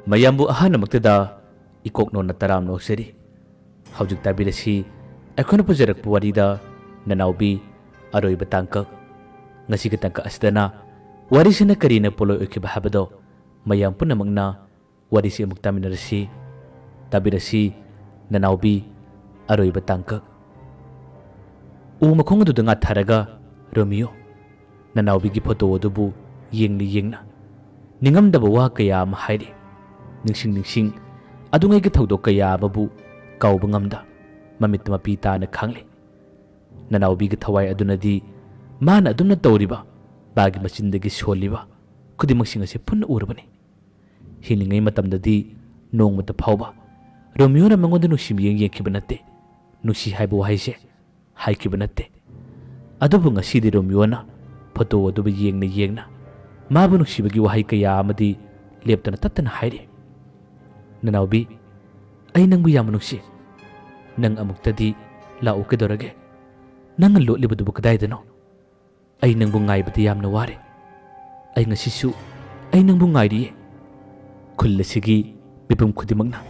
mayambu ahanamuktada ikoknona taram nokseri hawjuk tabirasi akhona pujarak puwarida Nanaobi Aroiba Tangkak ngasi ka Tangkak asdana warisina karina poloy okiba habado mayam punamagna warisi amuk taminarasi tabirasi Nanaobi Aroiba Tangkak umakhong adu nga tharaga Romeo Nanaobi gi photo adubu yengna ningamdaba wa kaya ma hairi ningsing adungai gi thawdo kaya babu kauba ngamda mamit mapi ta na khangli Nanaobi gi thawai adunadi mana adumna tawriba bagi machindagi soliba kudimaksing ase punna urabani hilingai matamdadi nongmata phawba Romeo na mangonda nusim yengkiba natte nusi haiba wahaise haikiba natte adubu ngasidi Romeo na photo adubu yengna mabu nuksibagi wahai kaya amadi leptana tattana haire Nanaobi ai nangbu yam nuksi nang amuktadi lau kedorage nang lotlibadubu kadaidano ai nangbu ngaibadi yamna ware ai ngasisu ai nangbu ngairiye khullesigi bipum khudimagna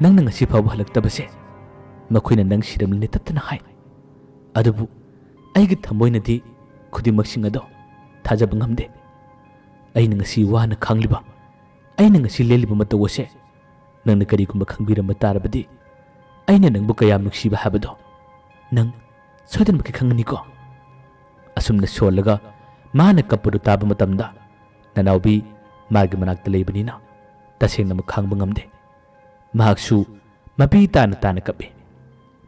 nang ngasi phabu halaktabase makoina nang siramlini tattana hai adubu aigi thamoinadi khudimaksing ado thajaba ngamde aina ngasi wana khangliba aina ngasi leliba matawase nangna karigumba khangbiramba tarabadi aina nangbu kayam nuksiba habado nang sodan baki khangani ko asumna solaga mana kapudu taba matamda Nanaobi magi manakta leibanina tasengna makhangba ngamde mahaksu mapi tana kabe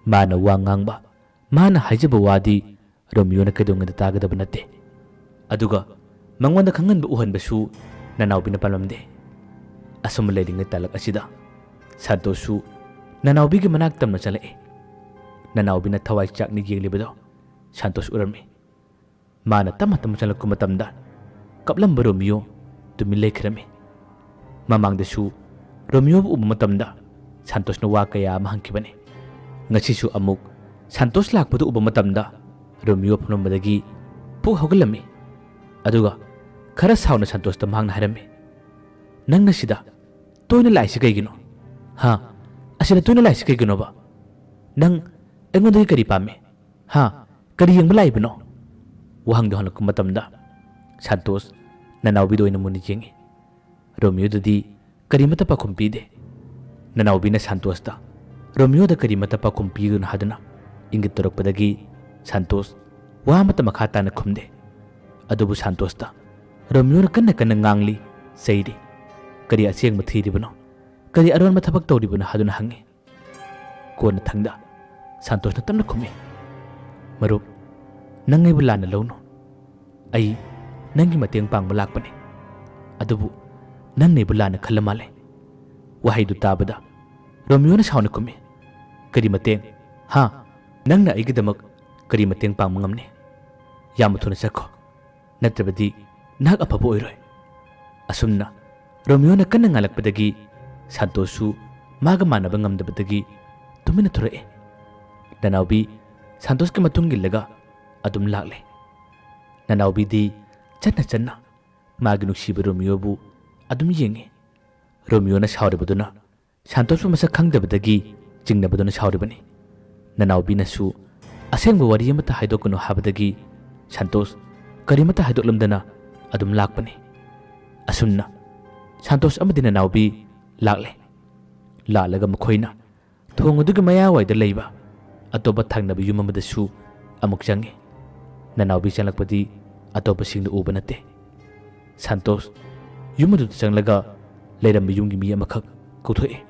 mana wa ngangba mana haijaba wadi Romeo na kadungada tagadaba natte aduga mangonda khanganba uhanbasu Nanaobi na palamde asum leiringa talak asida Santosu Nanaobi gi manak tamna chalae Nanaobi na thawai chakni yenglibado Santos urami mana tama chalak kumatamda kaplamba Romeo tumi lekhrami mamangdasu Romeo bu matamda Santos na wa kaya mahankibani ngasisu amuk Santos lakpadu uba matamda Romeo phulambadagi pu hawgalami aduga khara sauna Santos ta mangna harami nangna sida toina laisi kaigino ha asina toina laisi kaigino ba nang engonda kari pame ha kari yengba laibino wahang do halak matamda Santos Nanaobi doina muni jengi Romeo dadi kari mata pakumpi de Nanaobi na Santos ta Romeo da kari mata pakumpi gun hadana ingit torokpadagi Santos wa mata makhata na khumde adubu Santos ta Romeo na kanna ngangli saidi kari asyeng mathiribano kari aron mathabak tawribano haduna hangi kona thangda Santos na tamna khumi marup nangai bulana lawno ai nangi mateng pang malakpane adubu nangai bulana khalamale wahai du tabada Romeo na sauna khumi kari mateng ha nangna aigidamak kari mateng pang mangamne yamathuna sakho natrabadi nak apabu oiroi asumna Romeo na kanna ngalakpadagi Santosu maga manaba ngamdabadagi tumina thurae Nanaobi Santos ki matunggillaga adum lakle Nanaobi di channa magi nuksiba Romeo bu adum yengi Romeo na sauribaduna Santos bu masak khangdabadagi jingnabaduna sauribani Nanaobi nasu asengba wari amata haidokunu habadagi Santos karimata haidoklamdana adum lakpani asumna Santos amadi Nanaobi lakle laalaga makhoina thong adugi mayawaida leiba atoba thangnaba yum amadasu amuk changi Nanaobi changlakpadi atoba singna uba natte Santos yum adu changlaga leiramba yumgi mi amakhak kuthoe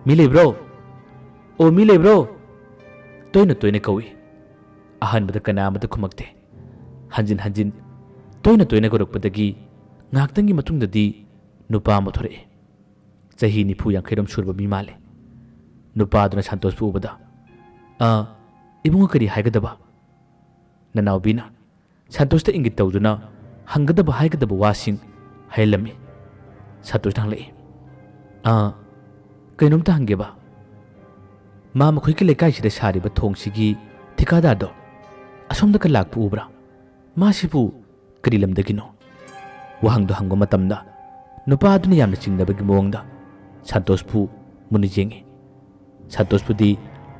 mi leibro o mi leibro toina kawi ahanbada kana amada khumakte hanjin toina gorokpadagi ngaktangi matungdadi nupa mathore chahi nifu yankairam surba mi male nupa aduna Santos pu ubada ibunga kari haigadaba Nanaobi na Santos ta ingit tawduna hangadaba haigadaba wasing hailami Santos nang lai kainom ta hangeba ma makhoi ki lekai sida sariba thong sigi thikada do asomda ka lakpu ubra ma sipu kari lamdagino wahang do hangba matamda नुपा अदुना यामना चिंगनबगी मोंगदा संतोषपु मुनि जेंगे संतोषपुदी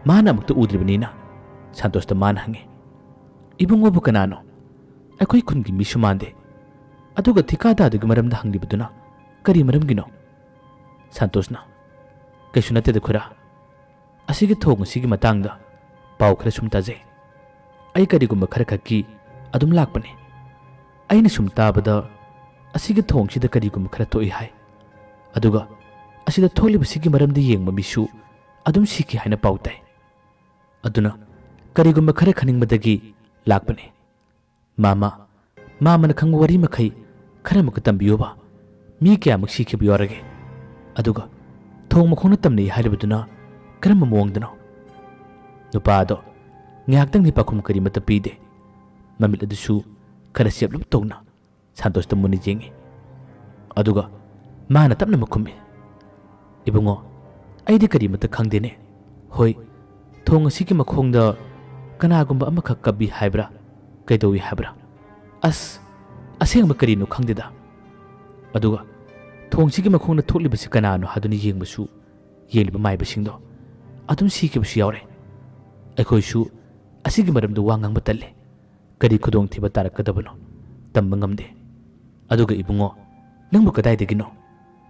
माना अमुक्ता उद्रिबनिना संतोषता मान हंगे इबुंगोबु कनानो अखोई खुनगी मिसु मांदे अदुगा थिकादादुगी मरमदा हंगलिबदुना करी मरमगिनो संतोषना कैसु नते खुरा असिगी थोंग सिगी मतंगदा पाव खरा सुम ताजे आई करीगुम खरा खक्की अदुम लाकपने अइना सुम ताबदा असिगी थोंगसिदा करीगुम खरा तोई हाय अदुगा असिदा थोलिबसिगी मरमदा येंगमा मिसु अदुम सिकी हायना पाव ताय अदुना करीगुम खरा खनिंगमदगी लाकपने मामा मामन खंग वरी मखै खरा मुक तंबियोबा मी क्या मुक सिखिबियोरगे अदुगा थोंग मखोंना तमने हायरबदुना करम मोंगदनो नुपादो ꯉꯥꯛꯇꯪ ꯄꯥꯈꯨꯝ ꯀꯔꯤꯃꯠꯇ ꯄꯤꯗꯦ ꯃꯃꯤꯠ ꯑꯗꯨꯁꯨ ꯈꯔ ꯆꯦꯞꯂꯞ ꯇꯧꯅ ꯁꯟꯇꯣꯁꯇ ꯃꯨꯟꯅ ꯌꯦꯡꯉꯤ ꯑꯗꯨꯒ ꯃꯥꯅ ꯇꯞꯅ ꯃꯈꯨꯝꯃꯤ ꯏꯕꯨꯡꯉꯣ ꯑꯩꯗꯤ ꯀꯔꯤꯃꯠꯇ ꯈꯪꯗꯦꯅꯦ ꯍꯣꯏ ꯊꯣꯡ ꯑꯁꯤꯒꯤ ꯃꯈꯣꯡꯗ ꯀꯅꯥꯒꯨꯝꯕ ꯑꯃꯈꯛ ꯀꯞꯄꯤ ꯍꯥꯏꯕ꯭ꯔꯥ ꯀꯩꯗꯧꯏ ꯍꯥꯏꯕ꯭ꯔꯥ ꯑꯁ ꯑꯁꯦꯡꯕ ꯀꯔꯤꯅꯣ ꯈꯪꯗꯦꯗ ꯑꯗꯨꯒ ꯊꯣꯡꯁꯤꯒꯤ ꯃꯈꯣꯡꯗ ꯊꯣꯛꯂꯤꯕꯁꯤ ꯀꯅꯥꯅꯣ ꯍꯥꯏꯗꯨꯅ ꯌꯦꯡꯕꯁꯨ ꯌꯦꯡꯂꯤꯕ ꯃꯥꯏꯕꯁꯤꯡꯗꯣ ꯑꯗꯨꯝ ꯁꯤꯈꯤꯕꯁꯨ ꯌꯥꯎꯔꯦ ꯑꯩꯈꯣꯏꯁꯨ ꯑꯁꯤꯒꯤ ꯃꯔꯝꯗ ꯋꯥ ꯉꯥꯡꯕ ꯇꯜꯂꯦ ꯀꯔꯤ ꯈꯨꯗꯣꯡꯊꯤꯕ ꯇꯥꯔꯛꯀꯗꯕꯅꯣ ꯇꯝꯕ ꯉꯝꯗꯦ ꯑꯗꯨꯒ ꯏꯕꯨꯡꯉꯣ ꯅꯪꯕꯨ ꯀꯗꯥꯏꯗꯒꯤꯅꯣ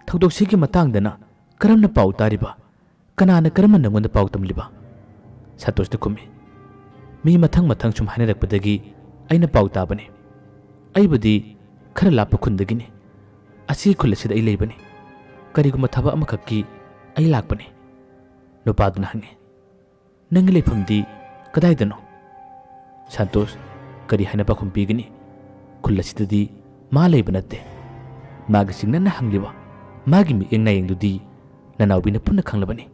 ꯊꯧꯗꯣꯛꯁꯤꯒꯤ ꯃꯇꯥꯡꯗꯅ ꯀꯔꯝꯅ ꯄꯥꯎ ꯇꯥꯔꯤꯕ ꯀꯅꯥꯅ ꯀꯔꯝꯅ ꯅꯪꯉꯣꯟꯗ ꯄꯥꯎ ꯇꯝꯂꯤꯕ ꯁꯟꯇꯣꯁꯇ ꯈꯨꯝꯃꯤ ꯃꯤ ꯃꯊꯪ ꯃꯊꯪ ꯁꯨꯝ ꯍꯥꯏꯅꯔꯛꯄꯗꯒꯤ ꯑꯩꯅ ꯄꯥꯎ ꯇꯥꯕꯅꯤ ꯑꯩꯕꯨꯗꯤ ꯈꯔ ꯂꯥꯞꯄ ꯈꯨꯟꯗꯒꯤꯅꯤ ꯑꯁꯤ ꯈꯨꯜ ꯑꯁꯤꯗ ꯑꯩ ꯂꯩꯕꯅꯤ ꯀꯔꯤꯒꯨꯝꯕ ꯊꯕꯛ ꯑꯃꯈꯛꯀꯤ ꯑꯩ ꯂꯥꯛꯄꯅꯤ ꯅꯨꯄꯥꯗꯨꯅ ꯍꯪꯉꯤ ꯅꯪꯒꯤ ꯂꯩꯐꯝꯗꯤ ꯀꯗꯥꯏꯗꯅꯣ ꯁꯟꯇꯣꯁ ꯀꯔꯤ ꯍꯥꯏꯅ ꯄꯥꯎꯈꯨꯝ ꯄꯤꯒꯅꯤ ꯈꯨꯜ ꯑꯁꯤꯗꯗꯤ ꯃꯥ ꯂꯩꯕ ꯅꯠꯇꯦ ꯃꯥꯒꯤ ꯆꯤꯡꯅꯅ ꯍꯪꯂꯤꯕ ꯃꯥꯒꯤ ꯃꯤꯠꯌꯦꯡ ꯅꯥꯌꯦꯡꯗꯨꯗꯤ ꯅꯅꯥꯎꯕꯤꯅ ꯄꯨꯟꯅ ꯈꯪꯂꯕꯅꯤ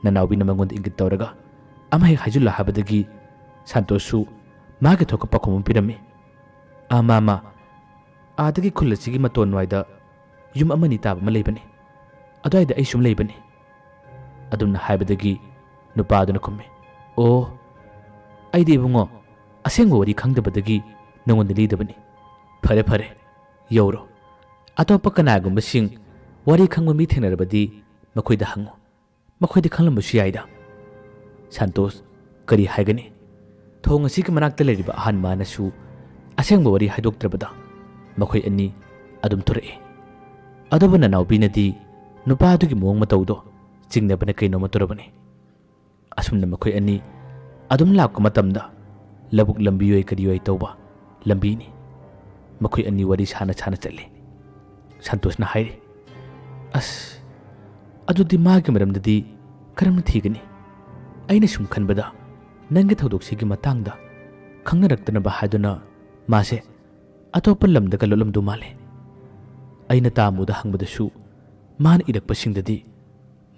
ꯅꯅꯥꯎꯕꯤꯅ ꯃꯉꯣꯟꯗ ꯏꯪꯒꯤꯠ ꯇꯧꯔꯒ ꯑꯃ ꯍꯦꯛ ꯍꯥꯏꯖꯤꯜꯂꯣ ꯍꯥꯏꯕꯗꯒꯤ ꯁꯟꯇꯣꯁꯁꯨ ꯃꯥꯒꯤ ꯊꯣꯛꯄ ꯄꯥꯎꯈꯨꯝ ꯑꯃ ꯄꯤꯔꯝꯃꯤ ꯃꯥꯃꯥ ꯑꯥꯗꯒꯤ ꯈꯨꯜ ꯑꯁꯤꯒꯤ ꯃꯇꯣꯟꯋꯥꯏꯗ ꯌꯨꯝ ꯑꯃꯅꯤ ꯇꯥꯕ ꯑꯃ ꯂꯩꯕꯅꯤ ꯑꯗꯨꯋꯥꯏꯗ ꯑꯩ ꯁꯨꯝ ꯂꯩꯕꯅꯤ ꯑꯗꯨꯝꯅ ꯍꯥꯏꯕꯗꯒꯤ ꯅꯨꯄꯥꯗꯨꯅ ꯈꯨꯝꯃꯤ ꯑꯣ ꯑꯩꯗꯤ ꯏꯕꯨꯡꯉꯣ ꯑꯁꯦꯡꯕ ꯋꯥꯔꯤ ꯈꯪꯗꯕꯗꯒꯤ ꯅꯉꯣꯟꯗ ꯂꯤꯗꯕꯅꯤ ꯐꯔꯦ ꯐꯔꯦ ꯌꯧꯔꯣ ꯑꯇꯣꯞꯄ ꯀꯅꯥꯒꯨꯝꯕꯁꯤꯡ ꯋꯥꯔꯤ ꯈꯪꯕ ꯃꯤ ꯊꯦꯡꯅꯔꯕꯗꯤ ꯃꯈꯣꯏꯗ ꯍꯪꯉꯨ ꯃꯈꯣꯏꯗ ꯈꯪꯂꯝꯕꯁꯨ ꯌꯥꯏꯗ ꯁꯟꯇꯣꯁ ꯀꯔꯤ ꯍꯥꯏꯒꯅꯤ ꯊꯣꯡ ꯑꯁꯤꯒꯤ ꯃꯅꯥꯛꯇ ꯂꯩꯔꯤꯕ ꯑꯍꯟ ꯃꯥꯅꯁꯨ ꯑꯁꯦꯡꯕ ꯋꯥꯔꯤ ꯍꯥꯏꯗꯣꯛꯇ꯭ꯔꯕꯗ ꯃꯈꯣꯏ ꯑꯅꯤ ꯑꯗꯨꯝ ꯊꯣꯔꯛꯏ ꯑꯗꯨꯕꯨ ꯅꯅꯥꯎꯕꯤꯅꯗꯤ ꯅꯨꯄꯥꯗꯨꯒꯤ ꯃꯑꯣꯡ ꯃꯇꯧꯗꯣ ꯆꯤꯡꯅꯕꯅ ꯀꯩꯅꯣꯝꯃ ꯇꯧꯔꯕꯅꯤ ꯑꯁꯨꯝꯅ ꯃꯈꯣꯏ ꯑꯅꯤ ꯑꯗꯨꯝ ꯂꯥꯛꯄ ꯃꯇꯝꯗ ꯂꯕꯨꯛ ꯂꯝꯕꯤꯌꯣꯏ ꯀꯔꯤꯌꯣꯏ ꯇꯧꯕ ꯂꯝꯕꯤꯅꯤ ꯃꯈꯣꯏ ꯑꯅꯤ ꯋꯥꯔꯤ ꯁꯥꯅ ꯁꯥꯅ ꯆꯠꯂꯤ ꯁꯟꯇꯣꯁꯅ ꯍꯥꯏꯔꯤ ꯑꯁ ꯑꯗꯨꯗꯤ ꯃꯥꯒꯤ ꯃꯔꯝꯗꯗꯤ ꯀꯔꯝꯅ ꯊꯤꯒꯅꯤ ꯑꯩꯅ ꯁꯨꯝ ꯈꯟꯕꯗ ꯅꯪꯒꯤ ꯊꯧꯗꯣꯛꯁꯤꯒꯤ ꯃꯇꯥꯡꯗ ꯈꯪꯅꯔꯛꯇꯅꯕ ꯍꯥꯏꯗꯨꯅ ꯃꯥꯁꯦ ꯑꯇꯣꯞꯄ ꯂꯝꯗꯒ ꯂꯣꯠꯂꯝꯗꯧ ꯃꯥꯜꯂꯦ ꯑꯩꯅ ꯇꯥꯃꯨꯗ ꯍꯪꯕꯗꯁꯨ ꯃꯥꯅ ꯏꯔꯛꯄꯁꯤꯡꯗꯗꯤ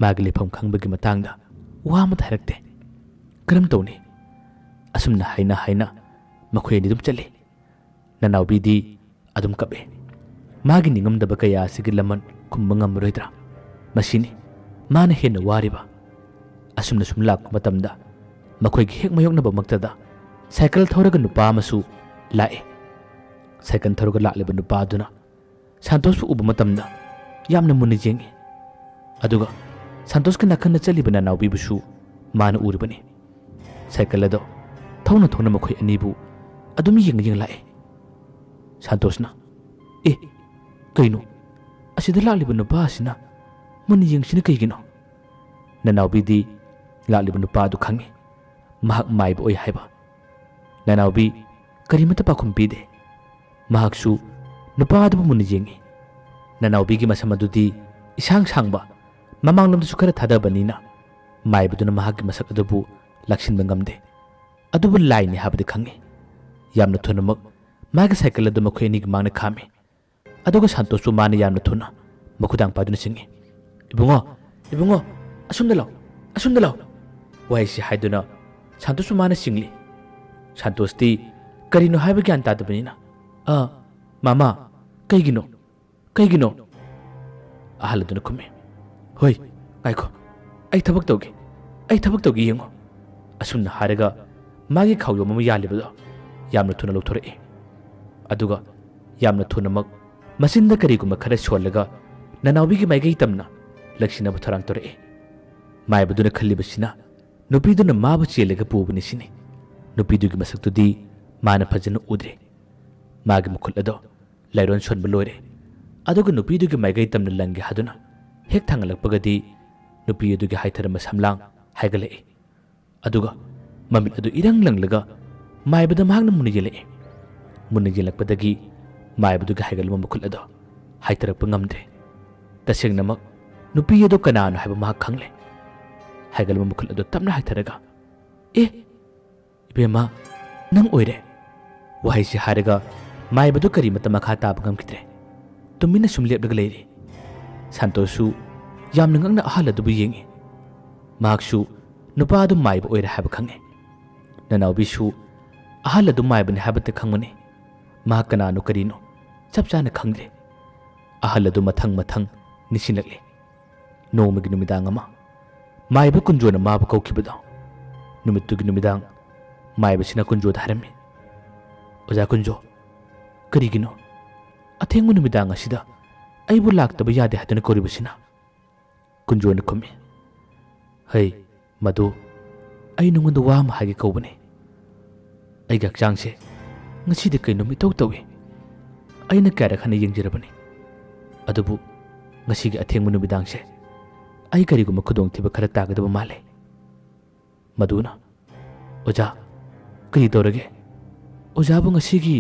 ꯃꯥꯒꯤ ꯂꯩꯐꯝ ꯈꯪꯕꯒꯤ ꯃꯇꯥꯡꯗ ꯋꯥ ꯑꯃꯇ ꯍꯥꯏꯔꯛꯇꯦ ꯀꯔꯝ ꯇꯧꯅꯤ ꯑꯁꯨꯝꯅ ꯍꯥꯏꯅ ꯍꯥꯏꯅ ꯃꯈꯣꯏ ꯑꯅꯤ ꯑꯗꯨꯝ ꯆꯠꯂꯤ ꯅꯅꯥꯎꯕꯤꯗꯤ ꯑꯗꯨꯝ ꯀꯞꯄꯦ ꯃꯥꯒꯤ ꯅꯤꯡꯉꯝꯗꯕ ꯀꯌꯥ ꯑꯁꯤꯒꯤ ꯂꯃꯟ ꯈꯨꯝꯕ ꯉꯝꯃꯔꯣꯏꯗ꯭ꯔꯥ ꯃꯁꯤꯅꯤ ꯃꯥꯅ ꯍꯦꯟꯅ ꯋꯥꯔꯤꯕ ꯑꯁꯨꯝꯅ ꯁꯨꯝ ꯂꯥꯛꯄ ꯃꯇꯝꯗ ꯃꯈꯣꯏꯒꯤ ꯍꯦꯛ ꯃꯥꯌꯣꯛꯅꯕ ꯃꯛꯇꯗ ꯁꯥꯏꯀꯜ ꯊꯧꯔꯒ ꯅꯨꯄꯥ ꯑꯃꯁꯨ ꯂꯥꯛꯑꯦ ꯁꯥꯏꯀꯜ ꯊꯧꯔꯒ ꯂꯥꯛꯂꯤꯕ ꯅꯨꯄꯥꯗꯨꯅ ꯁꯟꯇꯣꯁꯄꯨ ꯎꯕ ꯃꯇꯝꯗ ꯌꯥꯝꯅ ꯃꯨꯟꯅ ꯌꯦꯡꯉꯤ ꯑꯗꯨꯒ ꯁꯟꯇꯣꯁꯀꯤ ꯅꯥꯀꯟꯗ ꯆꯠꯂꯤꯕ ꯅꯅꯥꯎꯕꯤꯕꯨꯁꯨ ꯃꯥꯅ ꯎꯔꯤꯕꯅꯤ ꯁꯥꯏꯀꯜ ꯑꯗꯣ ꯊꯧꯅ ꯊꯧꯅ ꯃꯈꯣꯏ ꯑꯅꯤꯕꯨ ꯑꯗꯨꯝ ꯌꯦꯡ ꯂꯥꯛꯑꯦ ꯁꯟꯇꯣꯁꯅ ꯀꯩꯅꯣ ꯑꯁꯤꯗ ꯂꯥꯛꯂꯤꯕ ꯅꯨꯄꯥ ꯑꯁꯤꯅ ꯃꯨꯟꯅ ꯌꯦꯡꯁꯤꯅ ꯀꯩꯒꯤꯅꯣ ꯅꯅꯥꯎꯕꯤꯗꯤ ꯂꯥꯛꯂꯤꯕ ꯅꯨꯄꯥꯗꯨ ꯈꯪꯉꯤ ꯃꯍꯥꯛ ꯃꯥꯏꯕ ꯑꯣꯏ ꯍꯥꯏꯕ ꯅꯅꯥꯎꯕꯤ ꯀꯔꯤꯃꯠꯇ ꯄꯥꯎꯈꯨꯝ ꯄꯤꯗꯦ ꯃꯍꯥꯛꯁꯨ ꯅꯨꯄꯥꯗꯨꯕꯨ ꯃꯨꯟꯅ ꯌꯦꯡꯉꯤ ꯅꯅꯥꯎꯕꯤꯒꯤ ꯃꯁꯝ ꯑꯗꯨꯗꯤ ꯏꯁꯥꯡ ꯁꯥꯡꯕ ꯃꯃꯥꯡꯂꯣꯝꯗꯁꯨ ꯈꯔ ꯊꯥꯗꯕꯅꯤꯅ ꯃꯥꯏꯕꯗꯨꯅ ꯃꯍꯥꯛꯀꯤ ꯃꯁꯛ ꯑꯗꯨꯕꯨ ꯂꯥꯛꯁꯤꯟꯕ ꯉꯝꯗꯦ ꯑꯗꯨꯕꯨ ꯂꯥꯏꯅꯤ ꯍꯥꯏꯕꯗꯤ ꯈꯪꯉꯤ ꯌꯥꯝꯅ ꯊꯨꯅꯃꯛ ꯃꯥꯒꯤ ꯁꯥꯏꯀꯜ ꯑꯗꯨ ꯃꯈꯣꯏ ꯑꯅꯤꯒꯤ ꯃꯥꯡꯗ ꯈꯥꯝꯃꯤ ꯑꯗꯨꯒ ꯁꯟꯇꯣꯁꯁꯨ ꯃꯥꯅ ꯌꯥꯝꯅ ꯊꯨꯅ ꯃꯈꯨꯗꯥꯡ ꯄꯥꯏꯗꯨꯅ ꯆꯤꯡꯉꯤ ꯏꯕꯨꯡꯉꯣ ꯑꯁꯨꯝꯗ ꯂꯥꯎ ꯋꯥꯍꯩꯁꯤ ꯍꯥꯏꯗꯨꯅ ꯁꯟꯇꯣꯁꯁꯨ ꯃꯥꯅ ꯆꯤꯡꯂꯤ ꯁꯟꯇꯣꯁꯇꯤ ꯀꯔꯤꯅꯣ ꯍꯥꯏꯕ ꯒ꯭ꯌꯥꯟ ꯇꯥꯗꯕꯅꯤꯅ ꯃꯥꯃꯥ ꯀꯩꯒꯤꯅꯣ ꯑꯍꯜ ꯑꯗꯨꯅ ꯈꯨꯝꯃꯤ ꯍꯣꯏ ꯉꯥꯏꯈꯣ ꯑꯩ ꯊꯕꯛ ꯇꯧꯒꯦ ꯌꯦꯡꯉꯣ ꯑꯁꯨꯝꯅ ꯍꯥꯏꯔꯒ ꯃꯥꯒꯤ ꯈꯥꯎꯌꯣꯝ ꯑꯃ ꯌꯥꯜꯂꯤꯕꯗꯣ ꯌꯥꯝꯅ ꯊꯨꯅ ꯂꯧꯊꯣꯔꯛꯏ ꯑꯗꯨꯒ ꯌꯥꯝꯅ ꯊꯨꯅꯃꯛ Masinda kariguma khara solaga Nanaobi gi maigai tamna laksina bu tharang tore mai baduna khallibasina nupiduna mabu chelega pubani sini nupidugi masaktudi mana phajana udre magi mukhul ado lairon shonba loire aduga nupidugi maigai tamna langi haduna hek thangalakpagadi nupi adugi haithara masamlang haigale aduga mamit adu irang langlaga mai bada magna munigele munigilakpadagi mai badugi haigalma mukhul ado haithara ngamdre taseng namak nupi ado kanano haiba mahak khangle haigalma mukhul ado tamna haitharaga ibema nang oire wahai si haraga mai badu kari mata makha tab ngamkidre tumina sumlepdaga leire santosu yamna ngangna ahala dubu yengi mahaksu nupa adu mai ba oire haiba khange Nanaobi su ahala du mai bani haiba khangmane mahak kanano karino chapchana khangdre ahala du mathang nisinakle nomagi numidang ama maiba kunjona mabu kaukibada numittugi numidang maiba sina kunjo dharame oja kunjo karigino athengu numidang asida aibu laktaba yade hadana koribasina kunjo na khumi hai madu ai nungonda wa ma hage kaubane ai gakchangse ngaside kaino mitau tawi aina kara khana yengjirabane adubu ngasigi athengu numidangse ai kariguma khudong thiba khara tagadaba male maduna oja kari dorage oja bu ngasigi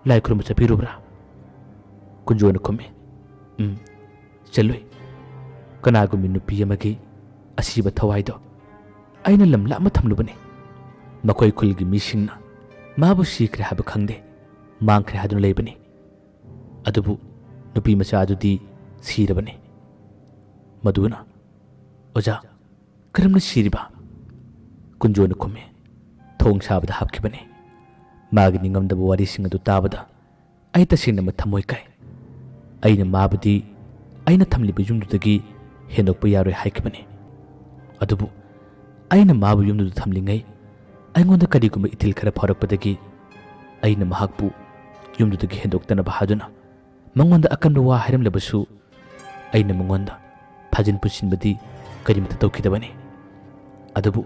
lai khurma chapirubra kunjona khumi chaloi kanagumi nupi amagi asiba thawaido aina lamla ma thamlubane makoi khulgi misingna mabu sikre haba khangde mangkhre hadun leibani adubu nupi macha adudi sirabane maduna oja karamna siriba kunjona khumi thong sabada hapkibane magi ningamdaba wari singadu tabada ai tasina ma thamoi kai aina mabadi aina thamliba yumdudagi henokpa yaroi haikibane adubu aina mabu yumdudu thamlingai aingonda kariguma ithil khara pharakpadagi aina mahakpu yumdudagi hendoktana bahaduna mangonda akanba wa hairamlabasu aina mangonda phajin pusinbadi karimata tawkidabane adubu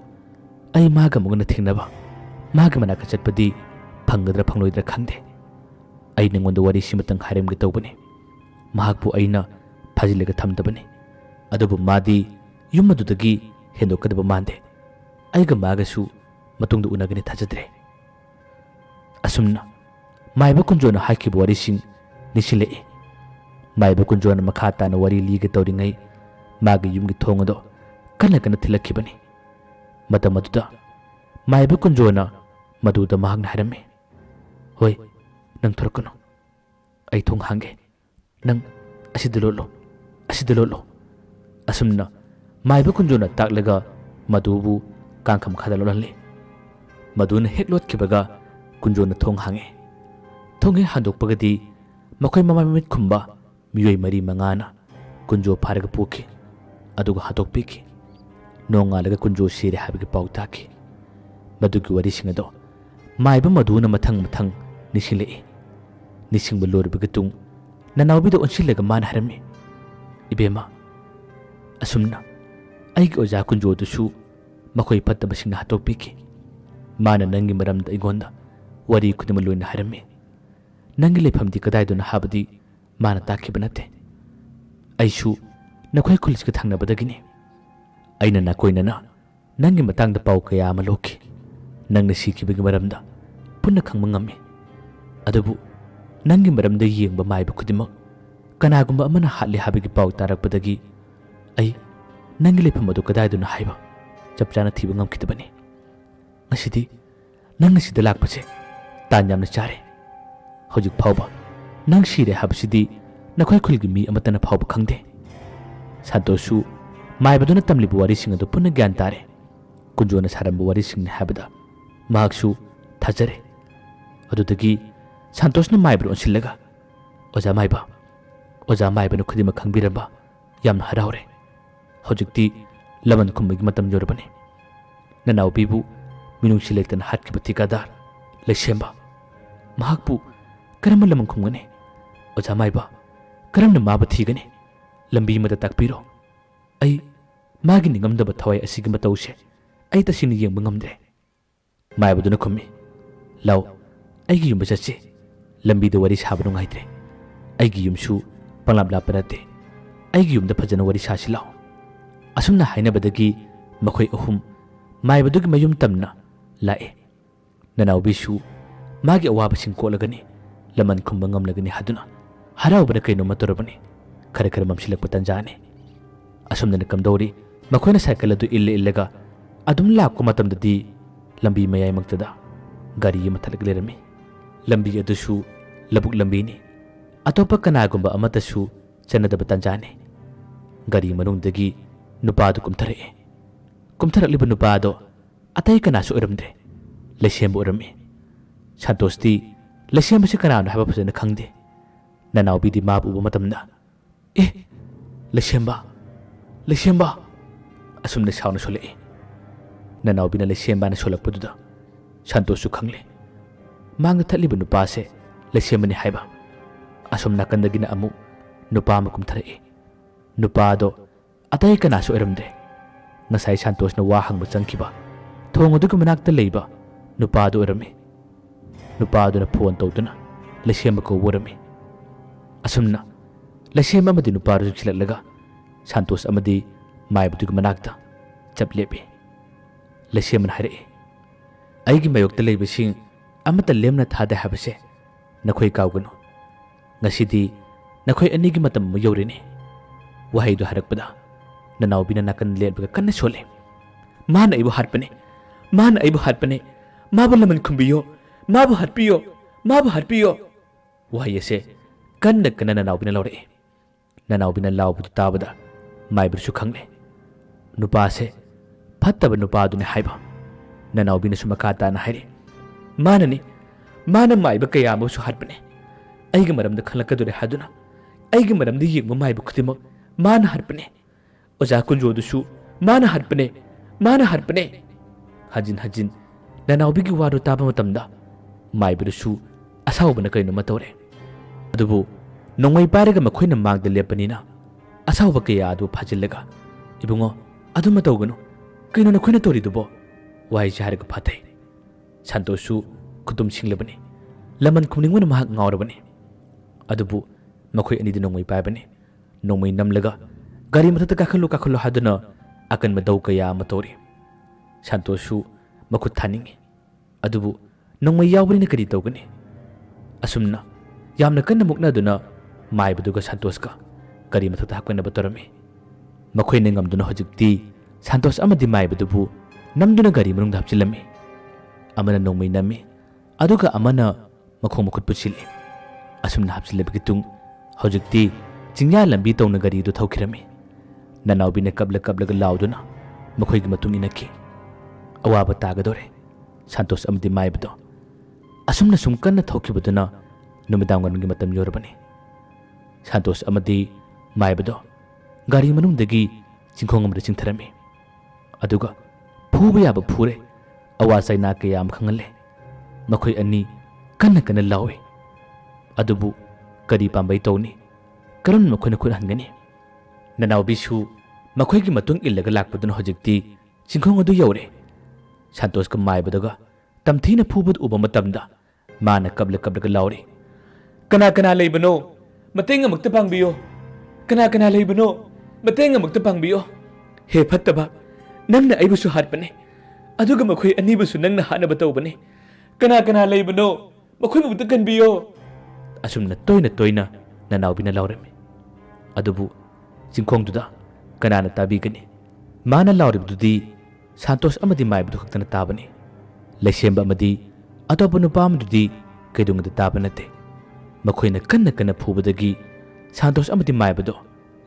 ai maga mugna thingnaba maga manaka chatpadi phangadra phangloidra khangde ai nangonda wari simatang hairamge tawbane mahakpu aina phajilaga thamdabane adubu madi yumadudagi hendokadaba mande aiga magasu matungda unagani thajadre asumna maiba kunjona hakibu wari sing nisile maiba kunjona makhata na wari liga tawringai magi yumgi thongado kana thilakibani matamaduda maiba kunjona maduda mahagna harame hoi nang thorkono ai thong hange nang asidulolo asumna maiba kunjona taklaga madubu kangkham khadalolanle maduna heklot kibaga kunjona thong hange thonge handokpagadi makhoi mama mimit khumba miyoi mari mangana kunjo pharaga pukhi aduga hatokpiki nongalaga kunjo sire habigi pautaki madugi wari singado maiba maduna mathang nisile nisingba lorbiga tung Nanaobi do onsilaga man harami ibema asumna aigi oja kunjo dusu makhoi pattaba singna hatokpiki mana nangi maramda igonda wari kudima loina harami nangi lefamdi kadaiduna habadi mana takibanate aisu nakhoi khulisga thangnabadagini aina nakoinana nangi matangda pau kaya ama loki nangna sikibagi maramda punna khangma ngami adubu nangi maramda yengba maiba khudimak kanagumba amana hatli habigi pau tarakpadagi ai nangi lefamadu kadaiduna haiba chapchana thiba ngamkidabani ngasidi nang sida lakpase tan yamna chare hojik phawba nang sire habsidi nakhoi khulgi mi amatana phawba khangde santosu maibaduna tamlibu wari singadu punna gyan tare kunjona sarambu wari singni habada mahaksu thajare adudagi santosna maibru onsillaga oja maibana khudima khangbiramba yamna haraure hojikti laman khumbi matam yorabani Nanaobibu minungsi lektan hatkiba tikadar lesemba mahakpu karama lamang khumgane oja maiba ꯀꯔꯝꯅ ꯃꯥꯕꯨ ꯊꯤꯒꯅꯤ ꯂꯝꯕꯤ ꯑꯃꯗ ꯇꯥꯛꯄꯤꯔꯣ ꯑꯩ ꯃꯥꯒꯤ ꯅꯤꯡꯉꯝꯗꯕ ꯊꯋꯥꯏ ꯑꯁꯤꯒꯤ ꯃꯇꯧꯁꯦ ꯑꯩ ꯇꯁꯦꯡꯅ ꯌꯦꯡꯕ ꯉꯝꯗ꯭ꯔꯦ ꯃꯥꯏꯕꯗꯨꯅ ꯈꯨꯝꯃꯤ ꯂꯥꯎ ꯑꯩꯒꯤ ꯌꯨꯝꯗ ꯆꯠꯁꯤ ꯂꯝꯕꯤꯗ ꯋꯥꯔꯤ ꯁꯥꯕ ꯅꯨꯡꯉꯥꯏꯇ꯭ꯔꯦ ꯑꯩꯒꯤ ꯌꯨꯝꯁꯨ ꯄꯪꯂꯥꯞ ꯂꯥꯞꯄ ꯅꯠꯇꯦ ꯑꯩꯒꯤ ꯌꯨꯝꯗ ꯐꯖꯅ ꯋꯥꯔꯤ ꯁꯥꯁꯤ ꯂꯥꯎ ꯑꯁꯨꯝꯅ ꯍꯥꯏꯅꯕꯗꯒꯤ ꯃꯈꯣꯏ ꯑꯍꯨꯝ ꯃꯥꯏꯕꯗꯨꯒꯤ ꯃꯌꯨꯝ ꯇꯝꯅ ꯂꯥꯛꯑꯦ ꯅꯅꯥꯎꯕꯤꯁꯨ ꯃꯥꯒꯤ ꯑꯋꯥꯕꯁꯤꯡ ꯀꯣꯠꯂꯒꯅꯤ ꯂꯃꯟ ꯈꯨꯝꯕ ꯉꯝꯂꯒꯅꯤ ꯍꯥꯏꯗꯨꯅ ꯍꯔꯥꯎꯕꯅ ꯀꯩꯅꯣꯝꯃ ꯇꯧꯔꯕꯅꯤ ꯈꯔ ꯈꯔ ꯃꯝꯁꯤꯜꯂꯛꯄ ꯇꯟꯖꯥꯅꯤ ꯑꯁꯨꯝꯅ ꯀꯝꯗꯧꯔꯤ ꯃꯈꯣꯏꯅ ꯁꯥꯏꯀꯜ ꯑꯗꯨ ꯏꯜꯂꯒ ꯑꯗꯨꯝ ꯂꯥꯛꯄ ꯃꯇꯝꯗꯗꯤ ꯂꯝꯕꯤ ꯃꯌꯥꯏꯃꯛꯇꯗ ꯒꯥꯔꯤ ꯑꯃ ꯊꯠꯂꯒ ꯂꯩꯔꯝꯃꯤ ꯂꯝꯕꯤ ꯑꯗꯨꯁꯨ ꯂꯧꯕꯨꯛ ꯂꯝꯕꯤꯅꯤ ꯑꯇꯣꯞꯄ ꯀꯅꯥꯒꯨꯝꯕ ꯑꯃꯠꯇꯁꯨ ꯆꯠꯅꯗꯕ ꯇꯟꯖꯥꯅꯤ ꯒꯥꯔꯤ ꯃꯅꯨꯡꯗꯒꯤ ꯅꯨꯄꯥꯗꯨ ꯀꯨꯝꯊꯔꯛꯑꯦ ꯀꯨꯝꯊꯔꯛꯂꯤꯕ ꯅꯨꯄꯥꯗꯣ ꯑꯇꯩ ꯀꯅꯥꯁꯨ ꯑꯣꯏꯔꯝꯗ꯭ꯔꯦ ꯂꯩꯁꯦꯝꯕ ꯑꯣꯏꯔꯝꯃꯤ ꯁꯟꯇꯣꯁꯇꯤ ꯂꯩꯁꯦꯝꯕꯁꯤ ꯀꯅꯥꯅꯣ ꯍꯥꯏꯕ ꯐꯖꯅ ꯈꯪꯗꯦ ꯅꯅꯥꯎꯕꯤꯗꯤ ꯃꯥꯕꯨ ꯎꯕ ꯃꯇꯝꯗ ꯑꯦ ꯂꯩꯁꯦꯝꯕ ꯑꯁꯨꯝꯅ ꯁꯥꯎꯅ ꯁꯣꯜꯂꯛꯏ ꯅꯅꯥꯎꯕꯤꯅ ꯂꯩꯁꯦꯝꯕꯅ ꯁꯣꯜꯂꯛꯄꯗꯨꯗ ꯁꯟꯇꯣꯁꯁꯨ ꯈꯪꯂꯦ ꯃꯥꯡꯗ ꯊꯠꯂꯤꯕ ꯅꯨꯄꯥꯁꯦ ꯂꯩꯁꯦꯝꯕꯅꯤ ꯍꯥꯏꯕ ꯑꯁꯣꯝ ꯅꯥꯀꯟꯗꯒꯤꯅ ꯑꯃꯨꯛ ꯅꯨꯄꯥ ꯑꯃ ꯀꯨꯝꯊꯔꯛꯏ ꯅꯨꯄꯥꯗꯣ ꯑꯇꯩ ꯀꯅꯥꯁꯨ ꯑꯣꯏꯔꯝꯗ꯭ꯔꯦ ꯉꯁꯥꯏ ꯁꯟꯇꯣꯁꯅ ꯋꯥ ꯍꯪꯕ ꯆꯪꯈꯤꯕ ꯊꯣꯡ ꯑꯗꯨꯒꯤ ꯃꯅꯥꯛꯇ ꯂꯩꯕ ꯅꯨꯄꯥꯗꯨ ꯑꯣꯏꯔꯝꯃꯤ ꯅꯨꯄꯥꯗꯨꯅ ꯐꯣꯟ ꯇꯧꯗꯨꯅ ꯂꯩꯁꯦꯝꯕ ꯀꯧꯕ ꯑꯣꯏꯔꯝꯃꯤ ꯑꯁꯨꯝꯅ ꯂꯩꯁꯦꯝꯕ ꯑꯃꯗꯤ ꯅꯨꯄꯥꯗꯨ ꯆꯪꯁꯤꯜꯂꯛꯂꯒ ꯁꯟꯇꯣꯁ ꯑꯃꯗꯤ ꯃꯥꯏꯕꯗꯨꯒꯤ ꯃꯅꯥꯛꯇ ꯆꯞ ꯂꯦꯞꯄꯤ ꯂꯩꯁꯦꯝꯕꯅ ꯍꯥꯏꯔꯛꯏ ꯑꯩꯒꯤ ꯃꯥꯌꯣꯛꯇ ꯂꯩꯕꯁꯤꯡ ꯑꯃꯠꯇ ꯂꯦꯝꯅ ꯊꯥꯗꯦ ꯍꯥꯏꯕꯁꯦ ꯅꯈꯣꯏ ꯀꯥꯎꯒꯅꯨ ꯉꯁꯤꯗꯤ ꯅꯈꯣꯏ ꯑꯅꯤꯒꯤ ꯃꯇꯝ ꯑꯃ ꯌꯧꯔꯤꯅꯤ ꯋꯥꯍꯩꯗꯨ ꯍꯥꯏꯔꯛꯄꯗ ꯅꯅꯥꯎꯕꯤꯅ ꯅꯥꯀꯟ ꯂꯦꯟꯕꯒ ꯀꯟꯅ ꯁꯣꯜꯂꯦ ꯃꯥꯅ ꯑꯩꯕꯨ ꯍꯥꯠꯄꯅꯦ ꯃꯥꯕꯨ ꯂꯃꯟ ꯈꯨꯝꯕꯤꯌꯣ ꯃꯥꯕꯨ ꯍꯥꯠꯄꯤꯌꯣ ꯋꯥꯍꯩ ꯑꯁꯦ ꯀꯟꯅ ꯅꯅꯥꯎꯕꯤꯅ ꯂꯧꯔꯛꯏ ꯅꯅꯥꯎꯕꯤꯅ ꯂꯥꯎꯕꯗꯨ ꯇꯥꯕꯗ ꯃꯥꯏꯕꯗꯨꯁꯨ ꯈꯪꯂꯦ ꯅꯨꯄꯥꯁꯦ ꯐꯠꯇꯕ ꯅꯨꯄꯥꯗꯨꯅꯤ ꯍꯥꯏꯕ ꯅꯅꯥꯎꯕꯤꯅꯁꯨ ꯃꯈꯥ ꯇꯥꯅ ꯍꯥꯏꯔꯤ ꯃꯥꯅ ꯃꯥꯏꯕ ꯀꯌꯥ ꯑꯃꯁꯨ ꯍꯥꯠꯄꯅꯦ ꯑꯩꯒꯤ ꯃꯔꯝꯗ ꯈꯪꯂꯛꯀꯗꯣꯔꯦ ꯍꯥꯏꯗꯨꯅ ꯑꯩꯒꯤ ꯃꯔꯝꯗ ꯌꯦꯡꯕ ꯃꯥꯏꯕ ꯈꯨꯗꯤꯡꯃꯛ ꯃꯥꯅ ꯍꯥꯠꯄꯅꯦ ꯑꯣꯖꯥ ꯀꯨꯟꯖꯣꯗꯨꯁꯨ ꯃꯥꯅ ꯍꯥꯠꯄꯅꯦ ꯍꯟꯖꯤꯟ ꯅꯅꯥꯎꯕꯤꯒꯤ ꯋꯥꯗꯨ ꯇꯥꯕ ꯃꯇꯝꯗ ꯃꯥꯏꯕꯗꯨꯁꯨ ꯑꯁꯥꯎꯕꯅ ꯀꯩꯅꯣꯝꯃ ꯇꯧꯔꯦ ꯑꯗꯨꯕꯨ ꯅꯣꯡꯃꯩ ꯄꯥꯏꯔꯒ ꯃꯈꯣꯏꯅ ꯃꯥꯡꯗ ꯂꯦꯞꯄꯅꯤꯅ ꯑꯁꯥꯎꯕ ꯀꯌꯥ ꯑꯗꯨ ꯐꯥꯖꯤꯜꯂꯒ ꯏꯕꯨꯡꯉꯣ ꯑꯗꯨꯝꯕ ꯇꯧꯒꯅꯨ ꯀꯩꯅꯣ ꯅꯈꯣꯏꯅ ꯇꯧꯔꯤꯗꯨꯕꯣ ꯋꯥꯍꯩꯁꯦ ꯍꯥꯏꯔꯒ ꯐꯥꯊꯩ ꯁꯟꯇꯣꯁꯁꯨ ꯈꯨꯇꯨꯝ ꯁꯤꯡꯂꯕꯅꯤ ꯂꯃꯟ ꯈꯨꯝꯅꯤꯡꯕꯅ ꯃꯍꯥꯛ ꯉꯥꯎꯔꯕꯅꯤ ꯑꯗꯨꯕꯨ ꯃꯈꯣꯏ ꯑꯅꯤꯗꯤ ꯅꯣꯡꯃꯩ ꯄꯥꯏꯕꯅꯤ ꯅꯣꯡꯃꯩ ꯅꯝꯂꯒ ꯒꯥꯔꯤ ꯃꯊꯛꯇ ꯀꯥꯈꯠꯂꯨ ꯍꯥꯏꯗꯨꯅ ꯑꯀꯟꯕ ꯗꯧ ꯀꯌꯥ ꯑꯃ ꯇꯧꯔꯤ ꯁꯟꯇꯣꯁꯁꯨ ꯃꯈꯨꯠ ꯊꯥꯅꯤꯡꯉꯤ ꯑꯗꯨꯕꯨ ꯅꯣꯡꯃꯩ ꯌꯥꯎꯕꯅꯤꯅ ꯀꯔꯤ ꯇꯧꯒꯅꯤ ꯑꯁꯨꯝꯅ ꯌꯥꯝꯅ ꯀꯟꯅ ꯃꯨꯛꯅꯗꯨꯅ ꯃꯥꯏꯕꯗꯨꯒ ꯁꯟꯇꯣꯁꯀ ꯒꯥꯔꯤ ꯃꯊꯛꯇ ꯍꯥꯞꯀꯠꯅꯕ ꯇꯧꯔꯝꯃꯤ ꯃꯈꯣꯏꯅ ꯉꯝꯗꯨꯅ ꯍꯧꯖꯤꯛꯇꯤ ꯁꯟꯇꯣꯁ ꯑꯃꯗꯤ ꯃꯥꯏꯕꯗꯨꯕꯨ ꯅꯝꯗꯨꯅ ꯒꯥꯔꯤ ꯃꯅꯨꯡꯗ ꯍꯥꯞꯆꯤꯜꯂꯝꯃꯤ ꯑꯃꯅ ꯅꯣꯡꯃꯩ ꯅꯝꯃꯤ ꯑꯗꯨꯒ ꯑꯃꯅ ꯃꯈꯣꯡ ꯃꯈꯨꯠ ꯄꯨꯠꯁꯤꯜꯂꯤ ꯑꯁꯨꯝꯅ ꯍꯥꯞꯆꯤꯜꯂꯕꯒꯤ ꯇꯨꯡ ꯍꯧꯖꯤꯛꯇꯤ ꯆꯤꯡꯌꯥ ꯂꯝꯕꯤ ꯇꯧꯅ ꯒꯥꯔꯤꯗꯨ ꯊꯧꯈꯤꯔꯝꯃꯤ ꯅꯅꯥꯎꯕꯤꯅ ꯀꯞꯂꯒ ꯂꯥꯎꯗꯨꯅ ꯃꯈꯣꯏꯒꯤ ꯃꯇꯨꯡ ꯏꯟꯅꯈꯤ ꯑꯋꯥꯕ ꯇꯥꯒꯗꯣꯔꯦ ꯁꯟꯇꯣꯁ ꯑꯃꯗꯤ ꯃꯥꯏꯕꯗꯣ ꯑꯁꯨꯝꯅ ꯁꯨꯝ ꯀꯟꯅ ꯊꯧꯈꯤꯕꯗꯨꯅ ꯅꯨꯃꯤꯗꯥꯡꯋꯥꯏꯔꯝꯒꯤ ꯃꯇꯝ ꯌꯧꯔꯕꯅꯤ ꯁꯟꯇꯣꯁ ꯑꯃꯗꯤ ꯃꯥꯏꯕꯗꯣ ꯒꯥꯔꯤ ꯃꯅꯨꯡꯗꯒꯤ ꯆꯤꯡꯈꯣꯡ ꯑꯃꯗ ꯆꯤꯡꯊꯔꯝꯃꯤ ꯑꯗꯨꯒ ꯐꯨꯕ ꯌꯥꯕ ꯐꯨꯔꯦ ꯑꯋꯥ ꯆꯩꯅꯥ ꯀꯌꯥ ꯑꯃ ꯈꯪꯍꯜꯂꯦ ꯃꯈꯣꯏ ꯑꯅꯤ ꯀꯟꯅ ꯂꯥꯎꯏ ꯑꯗꯨꯕꯨ ꯀꯔꯤ ꯄꯥꯝꯕꯩ ꯇꯧꯅꯤ ꯀꯔꯝꯅ ꯃꯈꯣꯏꯅ ꯈꯨꯠ ꯍꯟꯒꯅꯤ ꯅꯅꯥꯎꯕꯤꯁꯨ ꯃꯈꯣꯏꯒꯤ ꯃꯇꯨꯡ ꯏꯜꯂꯒ ꯂꯥꯛꯄꯗꯨꯅ ꯍꯧꯖꯤꯛꯇꯤ ꯆꯤꯡꯈꯣꯡ ꯑꯗꯨ ꯌꯧꯔꯦ ꯁꯟꯇꯣꯁꯀ ꯃꯥꯏꯕꯗꯨꯒ ꯇꯝꯊꯤꯅ ꯐꯨꯕꯗꯨ ꯎꯕ ꯃꯇꯝꯗ ꯃꯥꯅ ꯀꯞꯂꯒ ꯂꯥꯎꯔꯤ ꯀꯅꯥ ꯂꯩꯕꯅꯣ ꯃꯇꯦꯡ ꯑꯃꯨꯛꯇ ꯄꯥꯡꯕꯤꯌꯣ ꯀꯅꯥ ꯂꯩꯕꯅꯣ ꯃꯇꯦꯡ ꯑꯃꯨꯛꯇ ꯄꯥꯡꯕꯤꯌꯣ ꯍꯦ ꯐꯠꯇꯕ ꯅꯪꯅ ꯑꯩꯕꯨꯁꯨ ꯍꯥꯠꯄꯅꯦ ꯑꯗꯨꯒ ꯃꯈꯣꯏ ꯑꯅꯤꯕꯨꯁꯨ ꯅꯪꯅ ꯍꯥꯠꯅꯕ ꯇꯧꯕꯅꯦ ꯀꯅꯥ ꯂꯩꯕꯅꯣ ꯃꯈꯣꯏꯕꯨ ꯑꯃꯨꯛꯇ ꯀꯟꯕꯤꯌꯣ ꯑꯁꯨꯝꯅ ꯇꯣꯏꯅ ꯅꯅꯥꯎꯕꯤꯅ ꯂꯥꯎꯔꯝꯃꯤ ꯑꯗꯨꯕꯨ ꯆꯤꯡꯈꯣꯡꯗꯨꯗ ꯀꯅꯥꯅ ꯇꯥꯕꯤꯒꯅꯤ ꯃꯥꯅ ꯂꯥꯎꯔꯤꯕꯗꯨꯗꯤ ꯁꯟꯇꯣꯁ ꯑꯃꯗꯤ ꯃꯥꯏꯕꯗꯨ ꯈꯛꯇꯅ ꯇꯥꯕꯅꯤ ꯂꯩꯁꯦꯝꯕ ꯑꯃꯗꯤ ꯑꯇꯣꯞꯄ ꯅꯨꯄꯥ ꯑꯃꯗꯨꯗꯤ ꯀꯩꯗꯧꯉꯩꯗ ꯇꯥꯕ ꯅꯠꯇꯦ ꯃꯈꯣꯏꯅ ꯀꯟꯅ ꯐꯨꯕꯗꯒꯤ ꯁꯟꯇꯣꯁ ꯑꯃꯗꯤ ꯃꯥꯏꯕꯗꯣ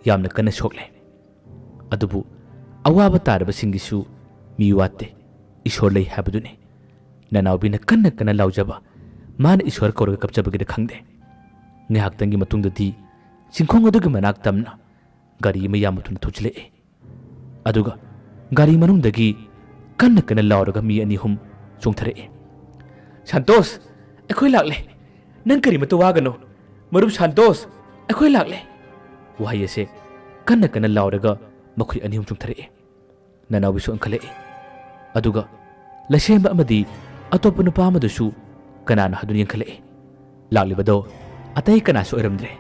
ꯌꯥꯝꯅ ꯀꯟꯅ ꯁꯣꯛꯂꯦ ꯑꯗꯨꯕꯨ ꯑꯋꯥꯕ ꯇꯥꯔꯕꯁꯤꯡꯒꯤꯁꯨ ꯃꯤ ꯋꯥꯠꯇꯦ ꯏꯁꯣꯔ ꯂꯩ ꯍꯥꯏꯕꯗꯨꯅꯤ ꯅꯅꯥꯎꯕꯤꯅ ꯀꯟꯅ ꯂꯥꯎꯖꯕ ꯃꯥꯅ ꯏꯁꯣꯔ ꯀꯧꯔꯒ ꯀꯞꯆꯕꯒꯤꯗ ꯈꯪꯗꯦ ꯉꯥꯏꯍꯥꯛꯇꯪꯒꯤ ꯃꯇꯨꯡꯗꯗꯤ ꯆꯤꯡꯈꯣꯡ ꯑꯗꯨꯒꯤ ꯃꯅꯥꯛ ꯇꯝꯅ ꯒꯥꯔꯤ ꯑꯃ ꯌꯥꯝꯅ ꯊꯨꯅ ꯊꯧꯖꯤꯜꯂꯛꯏ ꯑꯗꯨꯒ ꯒꯥꯔꯤ ꯃꯅꯨꯡꯗꯒꯤ ꯀꯟꯅ ꯂꯥꯎꯔꯒ ꯃꯤ 2-3 ꯆꯣꯡꯊꯔꯛꯏ ꯁꯟꯇꯣꯁ ꯑꯩꯈꯣꯏ ꯂꯥꯛꯂꯦ ꯅꯪ ꯀꯔꯤꯃꯠꯇ ꯋꯥꯒꯅꯣ ꯃꯔꯨꯞ ꯁꯟꯇꯣꯁ ꯑꯩꯈꯣꯏ ꯂꯥꯛꯂꯦ ꯋꯥꯍꯩ ꯑꯁꯦ ꯀꯟꯅ ꯀꯟꯅ ꯂꯥꯎꯔꯒ ꯃꯈꯣꯏ ꯑꯅꯤ ꯑꯍꯨꯝ ꯆꯣꯡꯊꯔꯛꯏ꯫ ꯅꯅꯥꯎꯕꯤꯁꯨ ꯑꯟꯈꯠꯂꯛꯏ꯫ ꯑꯗꯨꯒ ꯂꯩꯁꯦꯝꯕ ꯑꯃꯗꯤ ꯑꯇꯣꯞꯄ ꯅꯨꯄꯥ ꯑꯃꯗꯨꯁꯨ ꯀꯅꯥꯅꯣ ꯍꯥꯏꯗꯨꯅ ꯌꯦꯡꯈꯠꯂꯛꯏ꯫ ꯂꯥꯛꯂꯤꯕꯗꯣ ꯑꯇꯩ ꯀꯅꯥꯁꯨ ꯑꯣꯏꯔꯝꯗ꯭ꯔꯦ,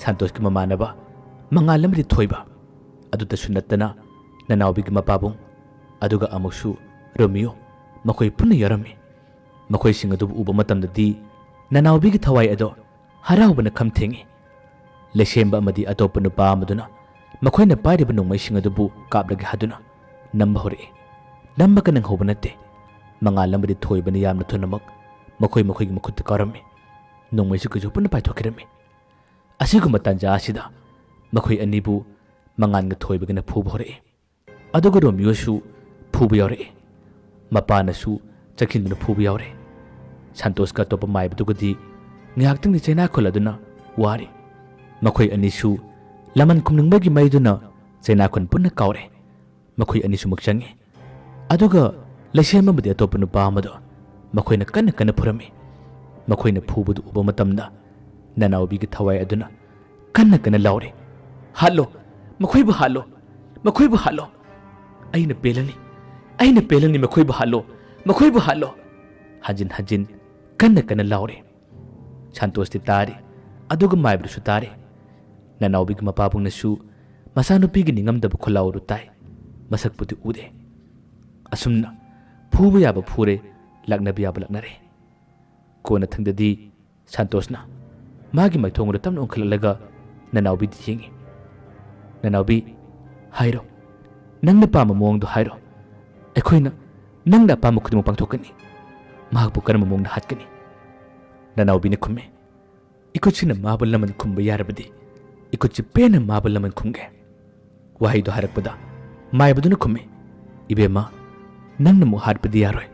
ꯁꯟꯇꯣꯁꯀꯤ ꯃꯃꯥꯟꯅꯕ ꯃꯉꯥꯜ ꯑꯃꯗꯤ ꯊꯣꯏꯕ, ꯑꯗꯨꯇꯁꯨ ꯅꯠꯇꯅ ꯅꯅꯥꯎꯕꯤꯒꯤ ꯃꯄꯥꯕꯨꯡ, ꯑꯗꯨꯒ ꯑꯃꯨꯛꯁꯨ ꯔꯣꯃꯤꯌꯣ, ꯃꯈꯣꯏ ꯄꯨꯟꯅ ꯌꯥꯎꯔꯝꯃꯤ꯫ ꯃꯈꯣꯏꯁꯤꯡ ꯑꯗꯨꯕꯨ ꯎꯕ ꯃꯇꯝꯗꯗꯤ ꯅꯅꯥꯎꯕꯤꯒꯤ ꯊꯋꯥꯏ ꯑꯗꯣ ꯍꯔꯥꯎꯕꯅ ꯈꯝ ꯊꯦꯡꯉꯤ꯫ ꯂꯩꯁꯦꯝꯕ ꯑꯃꯗꯤ ꯑꯇꯣꯞꯄ ꯅꯨꯄꯥ ꯑꯃꯗꯨꯅ ꯃꯈꯣꯏꯅ ꯄꯥꯏꯔꯤꯕ ꯅꯣꯡꯃꯩꯁꯤꯡ ꯑꯗꯨꯕꯨ ꯀꯥꯞꯂꯒꯦ ꯍꯥꯏꯗꯨꯅ ꯅꯝꯕ ꯍꯧꯔꯛꯏ꯫ ꯅꯝꯕꯒ ꯅꯪꯍꯧꯕ ꯅꯠꯇꯦ, ꯃꯉꯥꯜ ꯑꯃꯗꯤ ꯊꯣꯏꯕꯅ ꯌꯥꯝꯅ ꯊꯨꯅꯃꯛ ꯃꯈꯣꯏꯒꯤ ꯃꯈꯨꯠꯇ ꯀꯥꯎꯔꯝꯃꯤ꯫ ꯅꯣꯡꯃꯩꯁꯨ ꯀꯩꯁꯨ ꯄꯨꯟꯅ ꯄꯥꯏꯊꯣꯛꯈꯤꯔꯝꯃꯤ꯫ ꯑꯁꯤꯒꯨꯝꯕ ꯇꯥꯟꯖꯥ ꯑꯁꯤꯗ ꯃꯈꯣꯏ ꯑꯅꯤꯕꯨ ꯃꯉꯥꯜꯒ ꯊꯣꯏꯕꯒꯅ ꯐꯨꯕ ꯍꯧꯔꯛꯏ꯫ ꯑꯗꯨꯒ ꯔꯣꯃꯤꯌꯣꯁꯨ ꯐꯨꯕ ꯌꯥꯎꯔꯛꯏ꯫ ꯃꯄꯥꯅꯁꯨ ꯆꯪꯁꯤꯟꯗꯨꯅ ꯐꯨꯕ ꯌꯥꯎꯔꯦ꯫ ꯁꯟꯇꯣꯁꯀ ꯑꯇꯣꯞꯄ ꯃꯥꯏꯕꯗꯨꯒꯗꯤ ꯉꯥꯏꯍꯥꯛꯇꯪꯗꯤ ꯆꯩꯅꯥꯈꯣꯜ ꯑꯗꯨꯅ ꯋꯥꯔꯤ꯫ ꯃꯈꯣꯏ ꯑꯅꯤꯁꯨ ꯂꯃꯟ ꯈꯨꯝꯅꯤꯡꯕꯒꯤ ꯃꯩꯗꯨꯅ ꯆꯩꯅꯥꯈꯣꯜ ꯄꯨꯟꯅ ꯀꯥꯎꯔꯦ꯫ ꯃꯈꯣꯏ ꯑꯅꯤꯁꯨꯃꯛ ꯆꯪꯉꯤ꯫ ꯑꯗꯨꯒ ꯂꯩꯁꯦꯝꯕ ꯑꯃꯗꯤ ꯑꯇꯣꯞꯄ ꯅꯨꯄꯥ ꯑꯃꯗꯣ ꯃꯈꯣꯏꯅ ꯀꯟꯅ ꯀꯟꯅ ꯐꯨꯔꯝꯃꯤ꯫ ꯃꯈꯣꯏꯅ ꯐꯨꯕꯗꯨ ꯎꯕ ꯃꯇꯝꯗ ꯅꯅꯥꯎꯕꯤꯒꯤ ꯊꯋꯥꯏ ꯑꯗꯨꯅ ꯀꯟꯅ ꯀꯟꯅ ꯂꯥꯎꯔꯤ꯫ ꯍꯥꯠꯂꯣ! ꯃꯈꯣꯏꯕꯨ ꯍꯥꯠꯂꯣ! ꯃꯈꯣꯏꯕꯨ ꯍꯥꯠꯂꯣ! ꯑꯩꯅ ꯄꯦꯜꯂꯅꯤ, ꯃꯈꯣꯏꯕꯨ ꯍꯥꯠꯂꯣ! ꯃꯈꯣꯏꯕꯨ ꯍꯥꯠꯂꯣ! ꯍꯟꯖꯤꯟ ꯍꯟꯖꯤन कन्न कन्न लाउरे। संतोषती तारे अदुगा माइब्रुसु तारे। ननाउबीगी मपाबुंगनसु मसानुपीगी निंगमदब खुलाउरु ताई। मसकपुति उदे। असुमना फुबा याबा फुरे, लग्नबा याबा लग्नरे। कोना थंगददी संतोषना मागी मैथोंगदो तमना ओंखललगा ननाउबीदी येंगी। ननाउबी हाइरो, नंगना पामा मोंगदो हाइरो। अखोइना नंगना अपामा खुदिमक पांथोकनी। माहकपु करम मोंगना हाटकनी। ननाउबीने खुम्मे, इकुचिना माबा लमन खुम्बा यारबदी इकुचि पेना माबा लमन खुम्गे। वाहिदो हारकपदा माइबदुना खुम्मे, इबेमा नंगना मु हाटपदी यारोय।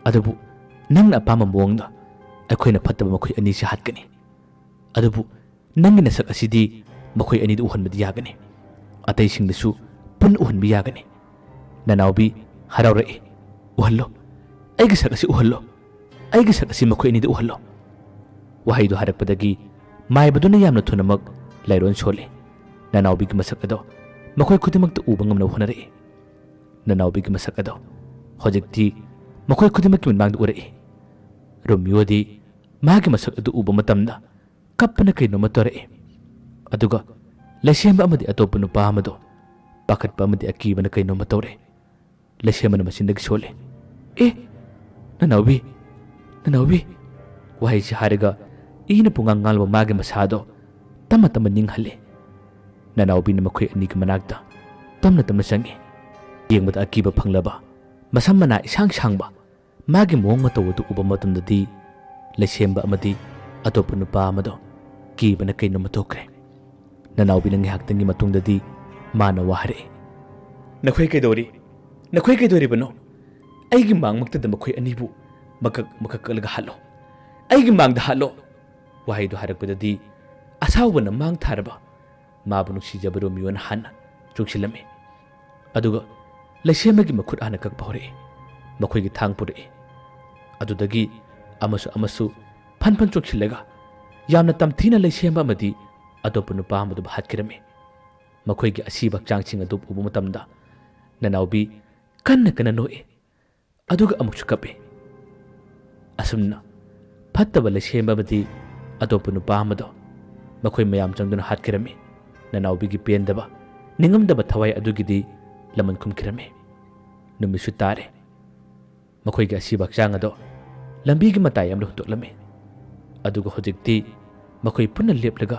अदबु नंगना अपामा मोंगदा अखोइना फत्तबा मखोइ अनिसि हाटकनी। अदबु नंगि नसक असिदी मखोइ अनिदु उहनबदी यागनी। अतैसिंगदसु पुन उहनबी यागनी। ननाउबी हराउरई। उहल्लो, अैगी सक असि उहल्लो, अैगी सक असि मखोइ अनिदु उहल्लो। वाहिदो हारकपदगी माइबदुना यामना थुनमक लैरोन सोले। ननाउबीगी मसक अदो मखोइ खुदिमकता उबा ngamna होनरई। ननाउबीगी मसक अदो होजिक्ति मखोइ खुदिमककी मनमांगदा उरई। रोमियोदी मागी मसक अदु उबा मतमदा कप्पना कैनोमा तोरई। अदुगा लैसेंबा अमदी अतोप्पा नुपा अमदो पाखटपा अमदी अकीबना कैनोमा तौरे। लैसेंबना मसिंदगी सोले। ए ननाउबी, ननाउबी वाहिसी हारगा ईना पुंगांगालबा मागे मसादो तमा तमा निंगहले। ननाउबीना मखोइ अनिगी मनाक्ता तमना तमना चंगे। येंगबदा अकीबा फंगलबा मसम मना इसांग सांगबा मागे मोंग मतौदु उबा मतमददी लैसेंबा अमदी अतोप्पा नुपा अमदो कीबना कैनोमा तोखरे। ननाउबीना ngihaktangi matungdadi माना वाहरे। नखोइ कैदोरिबनो? अैगी मांगमक्तदा मखोइ अनिबु मकक कलगा हालो। अैगी मांगदा हालो। वाहिदो हारकपददी असाउबना मांग थारबा माबु नुक्सिजबा रोमियोना हाना चुंगसिलमे। अदुगा लैसेंबगी मखुट हाना कक्पा हौरई। मखोइगी थांग पुरई। अदुदगी अमसु फन चुंगसिलगा यामना तमथीना लैसेंबा अमदी अतोप्पा नुपा अमदुबु हाटकिरमे। मखोइगी असीबा हक्चांगसिंग अदु उबा मतमदा ननाउबी कन्न कन्न नोए। अदुगा अमुक्सु कपे। असुमना फत्तबा लैसेंबा अमदी अतोप्पा नुपा अमदो मखोइ मयाम चंगदुना हाटकिरमे। ननाउबीगी पेंदबा निंगमदबा थवाई अदुगिदी लमन खुमकिरमे। नुमिसु तारे। मखोइगी असीबा हक्चांग अदो लंबीगी मताई अमदा हुंदोक्लमे। अदुगा होजिक्ति मखोइ पुन्ना लेपलगा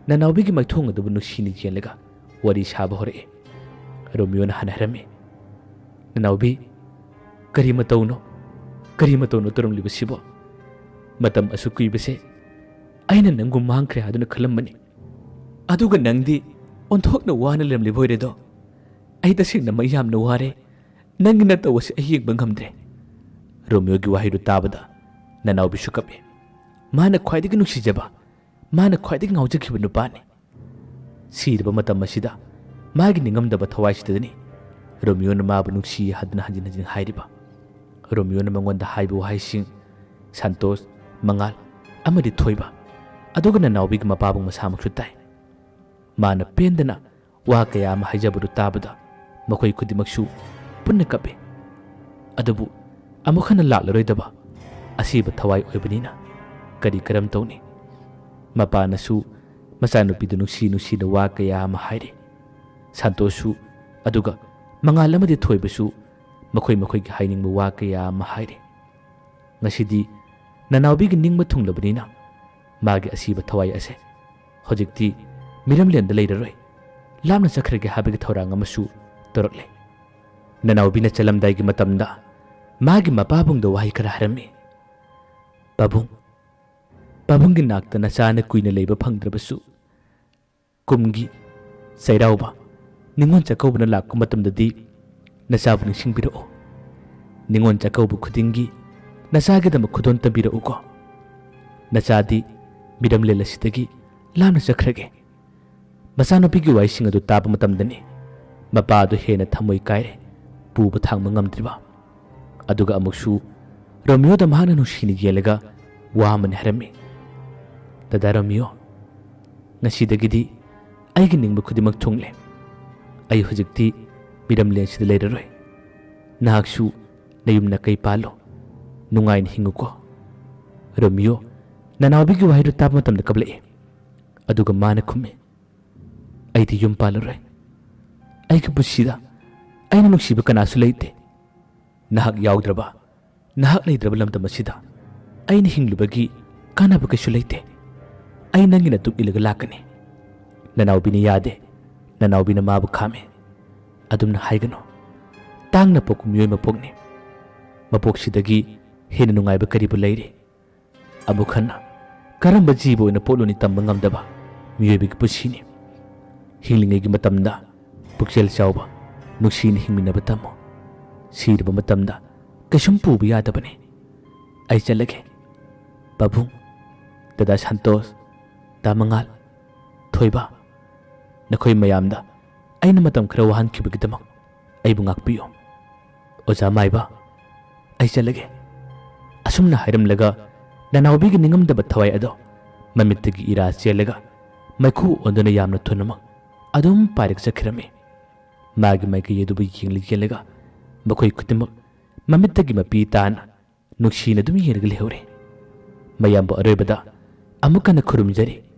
ननाउबीगी मैथोंग अदुबु नुक्सिनी येंलगा वरी साबा हौरई। रोमियोना हाना हरमे, ननाउबी करी मतौनो तोरमलिबसिबो? मतम असु कुइबसे अैना नंगु मांगख्रे हादुना खलमबनी। अदुगा नंगदी ओंथोकना वाना लेमलिबोइरेदो? अै तसेंगना मयामना वारे। नंगि नतौबसे अै येंबा ngamdre। रोमियोगी वाहिदु ताबदा ननाउबीसु कपे। माना ख्वाइदगी नुक्सिजबा, माना ख्वाइदगी ngaujakhibा नुपानी। सीरबा मतम असिदा मागी निंगमदबा थवाइसिदनी रोमियोना माबु नुक्सि हादुना हंजिन हंजिन हाइरिबा। रोमियोना मंगोंदा हाइबा वाहिसिंग संतोष, मंगाल अमदी थोइबा अदुगा ननाउबीगी मपाबुंग मसामक्सु ताई। Mana pendana wa kaya ama haijaburu tabada makhoi khudimaksu punna kape. Adabu amukhana laklaroi asiba thawai oibanina kari karam tawni. Mapanasu machanupidu nusi wa kaya ama haire. Santosu aduga mangalamadi thoibasu makhoi gi hainingba wa kaya ama haire. Ngasidi Nanaobi gi ningma thunglabnina magi asiba thawai ase hojikti miramlenda leiraroi lamna chakhrege habigi thorang amasu torokle. Nanaobi na chalamdai gi matamda magi mapabung da wahi kara harami. Babung gi nakta nachana kuina leiba phangdrabasu kumgi sairauba ningon chakobna lakku matamdadi nasabu ningsingbiro. Ningon chakobu khudingi nasagidama khudon tabira uko. Nachadi miramle lasidagi lamna chakhrage. Masanopigi waising adu taba matamdani mapadu hena thamoi kaire puba thangma ngamdriba. Aduga amuksu Romeo da mahana nushini yelaga waman harami. Dada Romeo, ngasidagidi aigi ningba khudimak thungle. Ai hujikti miramle sida leiraroi. Nahaksu nayumna kai palo nungain hinguko. Romeo Nanaobi gi wahiru taba matamda kablai. Aduga mana khumi. Aidi yum palaroi. Aigi pusida aina nuksiba kanasu leite. Nahak yaudraba nahak leidraba lamdam asida aina hinglubagi kanaba kaisu leite. Ai nangina tuk ilaga lakani. Nanaobi ni yade. Nanaobi na mabu khame. Adumna haigano. Tangna poku miyoi mapokni. Mapoksidagi hena nungaiba karibu leire. Amukhanna karamba jibo ina poloni tamba ngamdaba miyoibigi pusini. Hinglingegi matamda puksel chawba nuksini hingminaba tamo. Sirba matamda kaisum puba yadabani. Ai chalage. Babung, Dada Santos, Damangal, Thoiba, Nakhoi mayamda aina matam khara wahan khibagidamang aibu ngakpiyo. Oja maiba ai chalage. Asumna hairamlaga Nanaobi gi ningamdaba thawai ado mamittagi ira chelaga maikhu onduna yamna thunama adum parik chakhirami. Magi maiki yedubu yingli yelaga makhoi khudimak mamittagi mapi tana nuksina dum yerga lehore. Mayambo aroibada amukana khurumjari.